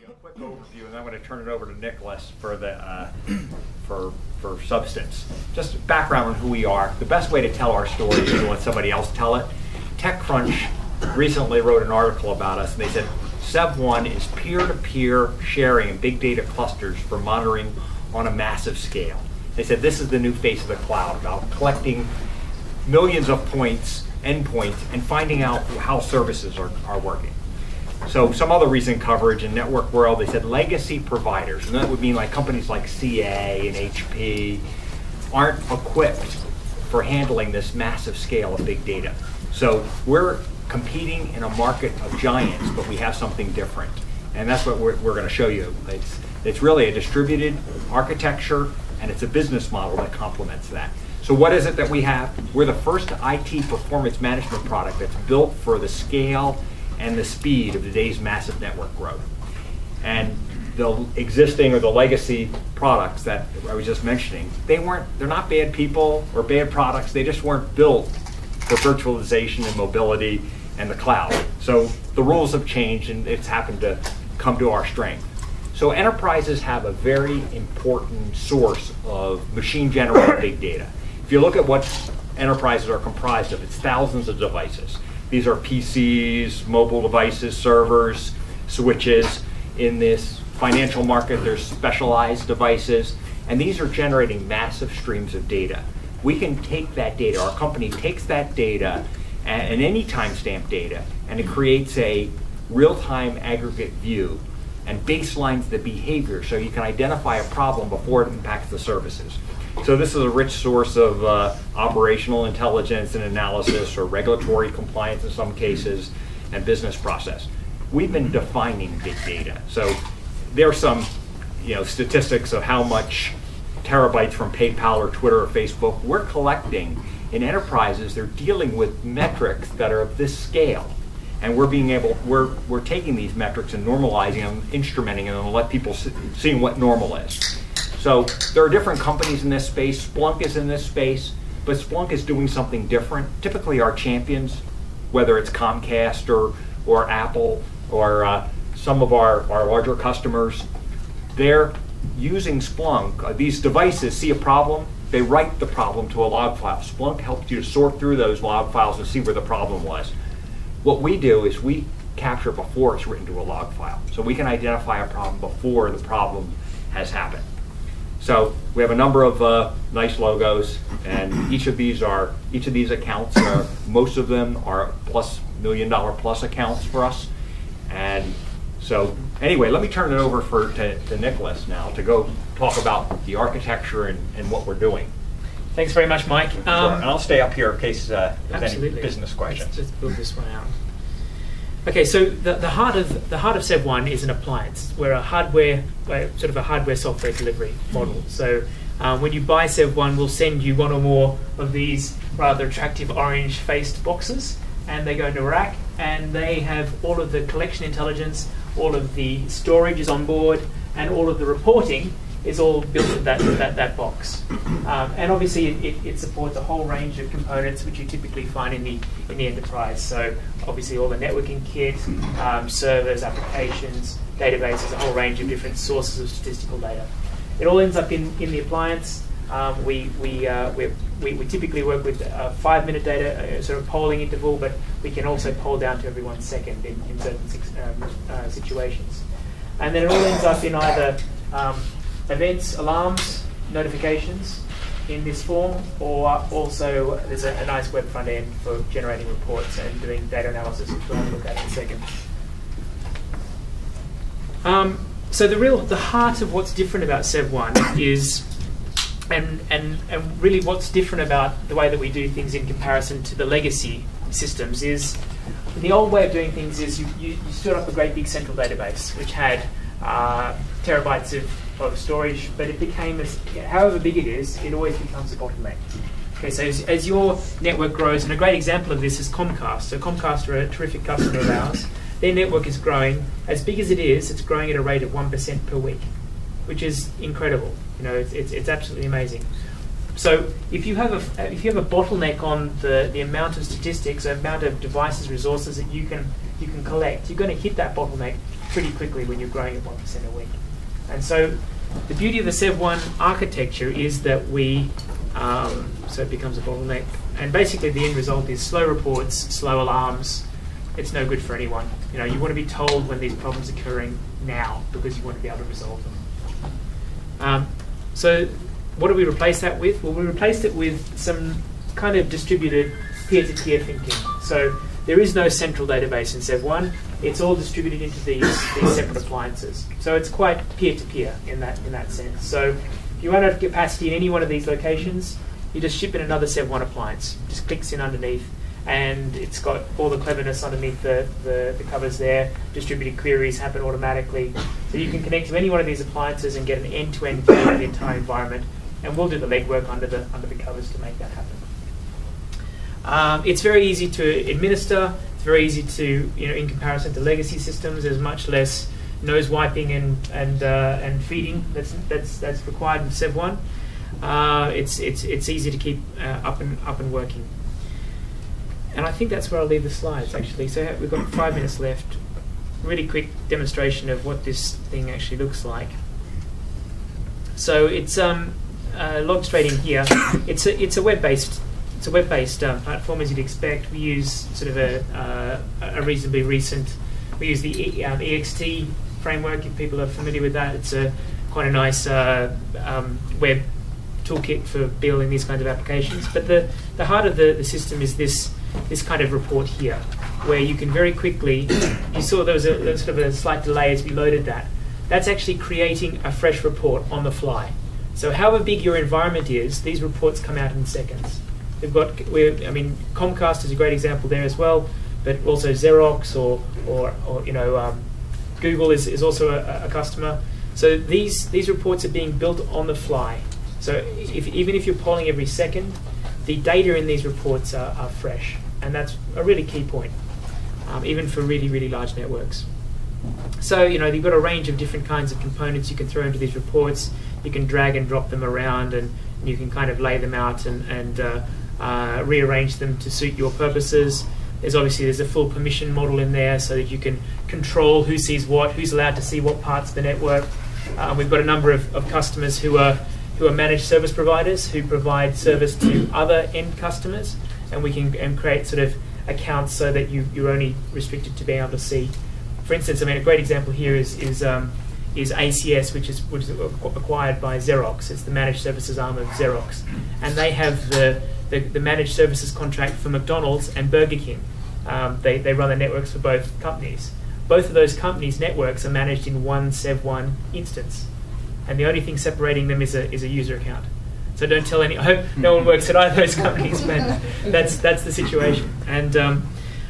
a quick overview, and then I'm going to turn it over to Nicholas for the for substance. Just background on who we are. The best way to tell our story is to let somebody else tell it. TechCrunch recently wrote an article about us, and they said SevOne is peer-to-peer sharing in big data clusters for monitoring on a massive scale. They said this is the new face of the cloud, about collecting millions of endpoints, and finding out how services are working. So some other recent coverage in network world, they said legacy providers, and that would mean like companies like CA and HP, aren't equipped for handling this massive scale of big data. So we're competing in a market of giants, but we have something different. And that's what we're going to show you. It's really a distributed architecture, and it's a business model that complements that. So what is it that we have? We're the first IT performance management product that's built for the scale and the speed of today's massive network growth. And the existing or the legacy products that I was just mentioning, they're not bad people or bad products, they just weren't built for virtualization and mobility and the cloud. So the rules have changed, and it's happened to come to our strength. So enterprises have a very important source of machine-generated big data. If you look at what enterprises are comprised of, it's thousands of devices. These are PCs, mobile devices, servers, switches. In this financial market, there's specialized devices, and these are generating massive streams of data. We can take that data, our company takes that data, and any timestamp data, and it creates a real-time aggregate view and baselines the behavior so you can identify a problem before it impacts the services. So this is a rich source of operational intelligence and analysis, or regulatory compliance in some cases, and business process. We've been defining big data. So there are some statistics of how much terabytes from PayPal or Twitter or Facebook we're collecting. In enterprises, they're dealing with metrics that are of this scale. And we're taking these metrics and normalizing them, instrumenting them, and let people see what normal is. So there are different companies in this space. Splunk is in this space, but Splunk is doing something different. Typically our champions, whether it's Comcast or Apple or some of our larger customers, they're using Splunk. These devices see a problem, they write the problem to a log file. Splunk helps you to sort through those log files and see where the problem was. What we do is we capture before it's written to a log file. So we can identify a problem before the problem has happened. So we have a number of nice logos, and each of these accounts most of them are $1 million plus accounts for us. And so anyway, let me turn it over to Nicholas now to go talk about the architecture and what we're doing. Thanks very much, Mike. Sure. And I'll stay up here in case there's absolutely. Any business questions. Let's build this one out. Okay, so the heart of SevOne is an appliance. We're a sort of a hardware software delivery model. So when you buy SevOne, we'll send you one or more of these rather attractive orange-faced boxes, and they go into a rack, and they have all of the collection intelligence, all of the storage is on board, and all of the reporting is all built in that box. And obviously it supports a whole range of components which you typically find in the enterprise. So obviously all the networking kit, servers, applications, databases, a whole range of different sources of statistical data. It all ends up in the appliance. We typically work with a 5-minute data sort of polling interval, but we can also poll down to every 1 second in certain situations. And then it all ends up in either events, alarms, notifications in this form, or also there's a nice web front end for generating reports and doing data analysis, which we'll have a look at in a second. So the heart of what's different about SevOne is, and really what's different about the way that we do things in comparison to the legacy systems is, the old way of doing things is you stood up a great big central database which had terabytes of storage, but it became, however big it is, it always becomes a bottleneck. Okay, so as your network grows, and a great example of this is Comcast. So Comcast are a terrific customer of ours. Their network is growing. As big as it is, it's growing at a rate of 1% per week, which is incredible. It's absolutely amazing. So if you have a bottleneck on the amount of statistics, the amount of devices, resources that you can collect, you're going to hit that bottleneck pretty quickly when you're growing at 1% a week. And so the beauty of the SevOne architecture is that so it becomes a bottleneck, and basically the end result is slow reports, slow alarms. It's no good for anyone. You want to be told when these problems are occurring now, because you want to be able to resolve them. So what do we replace that with? Well, we replaced it with some kind of distributed peer-to-peer thinking. So there is no central database in SevOne. It's all distributed into these separate appliances. So it's quite peer-to-peer in that sense. So if you run out of capacity in any one of these locations, you just ship in another SevOne appliance. It just clicks in underneath, and it's got all the cleverness underneath the covers there. Distributed queries happen automatically. So you can connect to any one of these appliances and get an end-to-end view of the entire environment, and we'll do the legwork under the covers to make that happen. It's very easy to administer. It's very easy to, in comparison to legacy systems, there's much less nose wiping and feeding that's required in SevOne. It's easy to keep up and working. And I think that's where I'll leave the slides, actually. So we've got 5 minutes left. Really quick demonstration of what this thing actually looks like. So it's log straight in here. It's a web-based platform, as you'd expect. We use sort of a reasonably recent. We use the EXT framework. If people are familiar with that, it's quite a nice web toolkit for building these kinds of applications. But the heart of the system is this kind of report here, where you can very quickly. You saw there was sort of a slight delay as we loaded that. That's actually creating a fresh report on the fly. So however big your environment is, these reports come out in seconds. Comcast is a great example there as well, but also Xerox or Google is also a customer. So these reports are being built on the fly. So even if you're polling every second, the data in these reports are fresh, and that's a really key point, even for really, really large networks. So you've got a range of different kinds of components you can throw into these reports. You can drag and drop them around, and you can kind of lay them out and rearrange them to suit your purposes. There's a full permission model in there, so that you can control who sees what, who's allowed to see what parts of the network. We've got a number of customers who are managed service providers who provide service to other end customers, and we can create sort of accounts so that you're only restricted to being able to see. For instance, a great example here is ACS, which is acquired by Xerox. It's the managed services arm of Xerox, and they have the managed services contract for McDonald's and Burger King. They run the networks for both companies. Both of those companies' networks are managed in one SevOne instance, and the only thing separating them is a user account. So don't tell any. I hope no one works at either of those companies, but that's the situation. And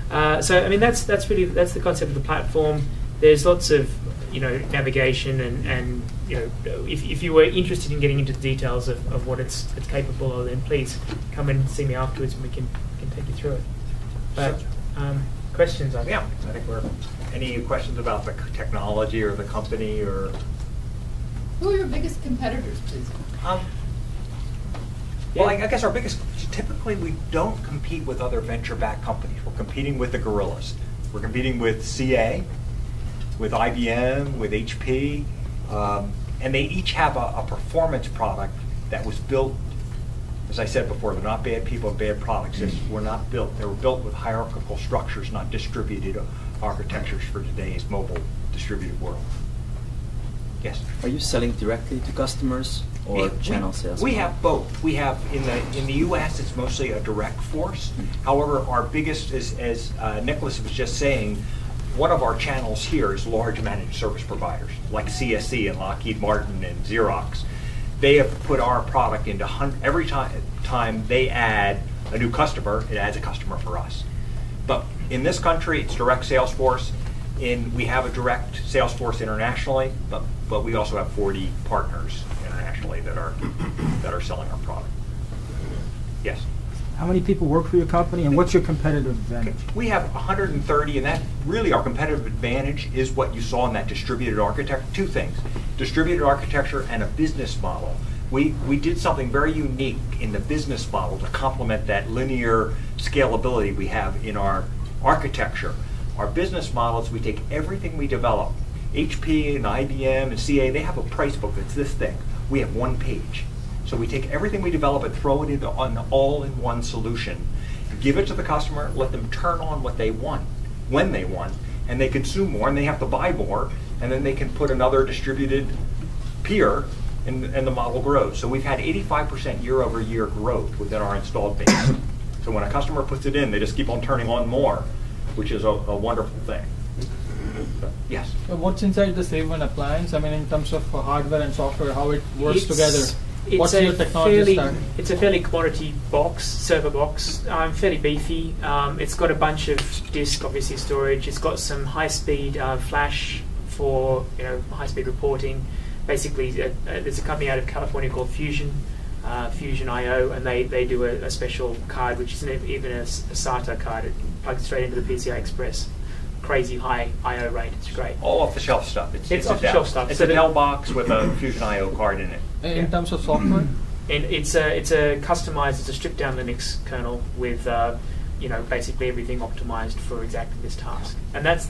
that's the concept of the platform. There's lots of navigation and if you were interested in getting into the details of what it's capable of, then please come and see me afterwards, and we can take you through it. But questions? Yeah, I think any questions about the technology or the company or? Who are your biggest competitors, please? Well, I guess our biggest, typically we don't compete with other venture-backed companies. We're competing with the gorillas. We're competing with CA, with IBM, with HP, and they each have a performance product that was built, as I said before, they're not bad people and bad products. They were not built. They were built with hierarchical structures, not distributed architectures for today's mobile distributed world. Yes? Are you selling directly to customers or channel sales? We have both. We have in the U.S. it's mostly a direct force. However, our biggest is, as Nicholas was just saying, one of our channels here is large managed service providers like CSC and Lockheed Martin and Xerox. They have put our product into every time they add a new customer, it adds a customer for us. But in this country, it's direct sales force. We have a direct sales force internationally, but we also have 40 partners internationally that are selling our product. Yes. How many people work for your company, and what's your competitive advantage? We have 130, and that really our competitive advantage is what you saw in that distributed architecture. Two things: distributed architecture and a business model we did something very unique in the business model to complement that linear scalability we have in our architecture. Our business model is we take everything we develop. HP and IBM and CA, they have a price book that's this thick. We have one page. So we take everything we develop and throw it into an all-in-one solution, give it to the customer, let them turn on what they want, when they want, and they consume more, and they have to buy more, and then they can put another distributed peer, and the model grows. So we've had 85% year-over-year growth within our installed base. So when a customer puts it in, they just keep on turning on more, which is a wonderful thing. So, yes? What's inside the SevOne appliance? I mean, in terms of hardware and software, how it works together? What's your technology stack? It's a fairly commodity box, server box, fairly beefy. It's got a bunch of disk, obviously, storage. It's got some high-speed flash for high-speed reporting. Basically, there's a company out of California called Fusion IO, and they do a special card, which isn't even a SATA card. It plugs straight into the PCI Express. Crazy high I/O rate. It's great. All off-the-shelf stuff. It's off-the-shelf stuff. It's a Dell box with a Fusion IO card in it. In terms of software? And it's a customized, it's a stripped down Linux kernel with basically everything optimized for exactly this task. And that's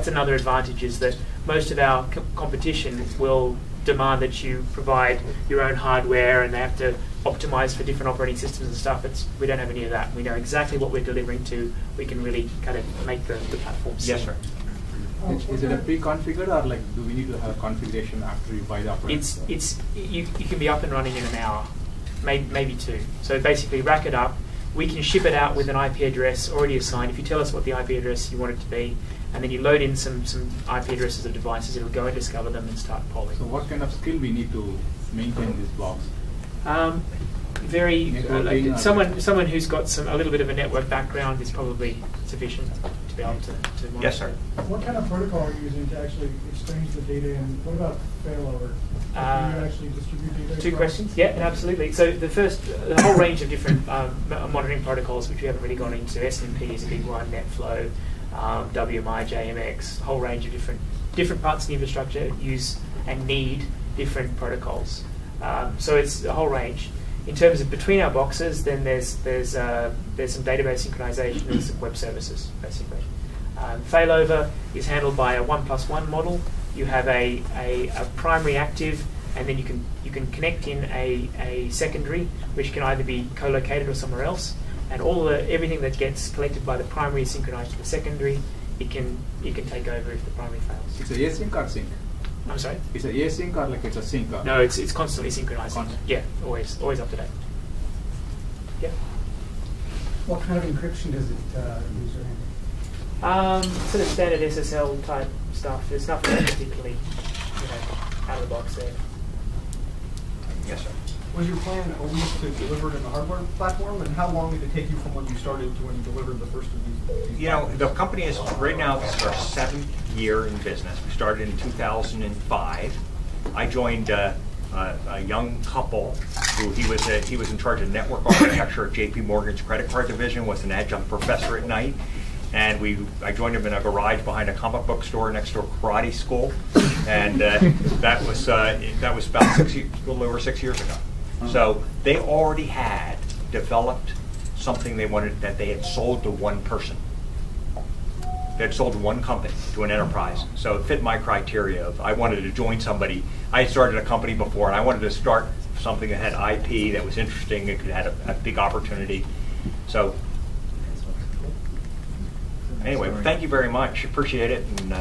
another advantage, is that most of our competition will demand that you provide your own hardware, and they have to optimize for different operating systems and stuff. We don't have any of that. We know exactly what we're delivering to. We can really kind of make the platform sing. Yes, sir. Is it a pre-configured, or do we need to have configuration after you buy the operating system? You can be up and running in an hour, maybe two. So basically, rack it up. We can ship it out with an IP address already assigned. If you tell us what the IP address you want it to be, and then you load in some IP addresses of devices, it'll go and discover them and start polling. So what kind of skill we need to maintain these blocks? Someone who's got a little bit of a network background is probably sufficient to be able to monitor. Yes, sir. What kind of protocol are you using to actually exchange the data, and what about failover? Do you actually distribute data? Two questions. Yeah, absolutely. So the whole range of different monitoring protocols, which we haven't really gone into. SMP is a big one. NetFlow, WMI, JMX, a whole range of different parts of the infrastructure use and need different protocols. So it's a whole range. In terms of between our boxes, then there's some database synchronization and some web services, basically. Failover is handled by a 1+1 model. You have a primary active, and then you can connect in a secondary, which can either be co-located or somewhere else. And everything that gets collected by the primary is synchronized to the secondary. It can take over if the primary fails. It's a async or sync? I'm sorry? Is it async or it's a sync? No, it's constantly synchronized. Yeah, always up to date. Yeah. What kind of encryption does it use or handle? Sort of standard SSL type stuff. There's nothing particularly out of the box there. Yes, sir. Was your plan always to deliver it in the hardware platform, and how long did it take you from when you started to when you delivered the first of these? The company is right now, this is our 7th year in business. We started in 2005. I joined a young couple who he was in charge of network architecture at JP Morgan's credit card division, was an adjunct professor at night. And I joined him in a garage behind a comic book store next to a karate school, and that was about a little over 6 years ago. So they already had developed something that they had sold to one person. They had sold to one company, to an enterprise. So it fit my criteria of I wanted to join somebody. I had started a company before, and I wanted to start something that had IP that was interesting and could have a big opportunity. So anyway, thank you very much. Appreciate it. And,